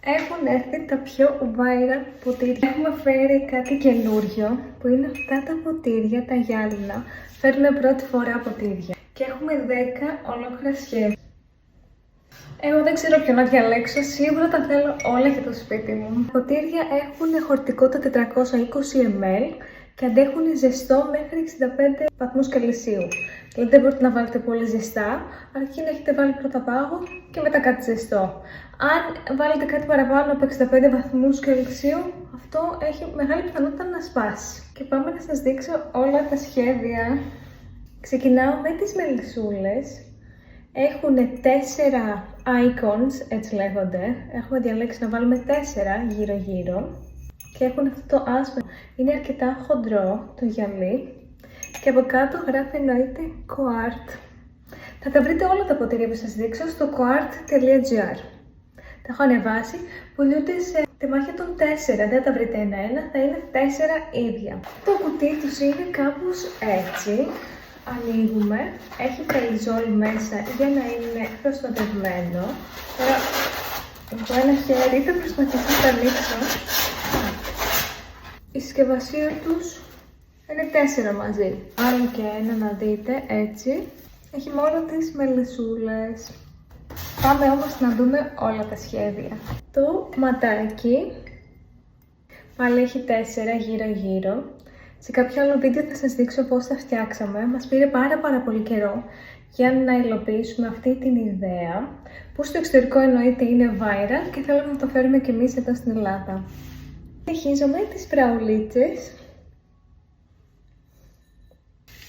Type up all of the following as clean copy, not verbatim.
Έχουν έρθει τα πιο viral ποτήρια. Έχουμε φέρει κάτι καινούριο που είναι αυτά τα ποτήρια, τα γυάλινα. Φέρνουμε πρώτη φορά ποτήρια. Και έχουμε 10 ολόκληρα σχέδια. Εγώ δεν ξέρω ποιο να διαλέξω, σίγουρα τα θέλω όλα για το σπίτι μου. Τα ποτήρια έχουν χωρητικότητα 420 ml και αντέχουν ζεστό μέχρι 65 βαθμούς Κελσίου. Δηλαδή δεν μπορείτε να βάλετε πολύ ζεστά, αρκεί να έχετε βάλει πρώτα πάγο και μετά κάτι ζεστό. Αν βάλετε κάτι παραπάνω από 65 βαθμούς Κελσίου, αυτό έχει μεγάλη πιθανότητα να σπάσει. Και πάμε να σας δείξω όλα τα σχέδια. Ξεκινάω με τις μελισσούλες. Έχουν 4 icons, έτσι λέγονται. Έχουμε διαλέξει να βάλουμε 4 γύρω-γύρω. Και έχουν αυτό το άσπρο. Είναι αρκετά χοντρό το γυαλί. Και από κάτω γράφει εννοείται Coart. Θα τα βρείτε όλα τα ποτήρια που σας δείξω στο coart.gr. Τα έχω ανεβάσει, πουλούνται σε τεμάχια των 4. Δεν τα βρείτε ένα-ένα, θα είναι 4 ίδια. Το κουτί τους είναι κάπως έτσι. Ανοίγουμε, έχει πελιζόλ μέσα για να είναι προστατευμένο. Τώρα, από ένα χέρι θα προσπαθήσω να τα ανοίξω. Η συσκευασία τους είναι 4 μαζί. Άλλο και ένα να δείτε, έτσι. Έχει μόνο τις μελισσούλες. Πάμε όμως να δούμε όλα τα σχέδια. Το ματάκι πάλι έχει 4 γύρω-γύρω. Σε κάποιο άλλο βίντεο θα σας δείξω πώς τα φτιάξαμε. Μας πήρε πάρα πολύ καιρό για να υλοποιήσουμε αυτή την ιδέα, που στο εξωτερικό εννοείται είναι viral και θέλουμε να το φέρουμε και εμείς εδώ στην Ελλάδα. Συνεχίζουμε τις πραουλίτσες,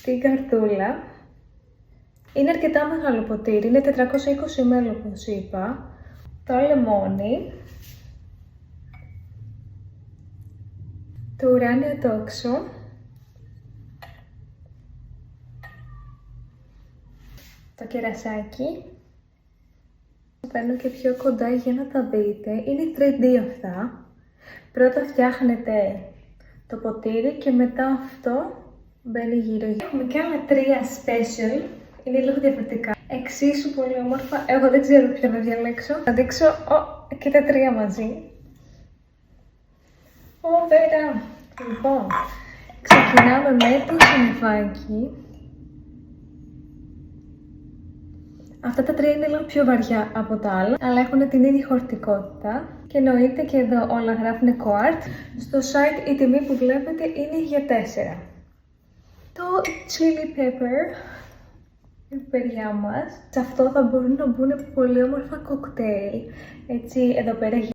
την καρτούλα. Είναι αρκετά μεγάλο ποτήρι, είναι 420 ml όπως είπα. Το λεμόνι, το ουράνιο τόξο, το κερασάκι. Το παίρνω και πιο κοντά για να τα δείτε. Είναι 3D αυτά. Πρώτα φτιάχνετε το ποτήρι και μετά αυτό μπαίνει γύρω. Έχουμε και άλλα 3 special. Είναι λίγο διαφορετικά. Εξίσου πολύ όμορφα. Εγώ δεν ξέρω ποιο να διαλέξω. Θα δείξω και τα 3 μαζί. Ωραία. Λοιπόν, ξεκινάμε με το συννεφάκι. Αυτά τα 3 είναι λίγο πιο βαριά από τα άλλα, αλλά έχουν την ίδια χωρητικότητα. Και εννοείται και εδώ όλα γράφουν Coart. Στο site η τιμή που βλέπετε είναι για 4. Το chili pepper, η πιπεριά μας. Σε αυτό θα μπορούν να μπουν πολύ όμορφα κοκτέιλ. Έτσι, εδώ πέρα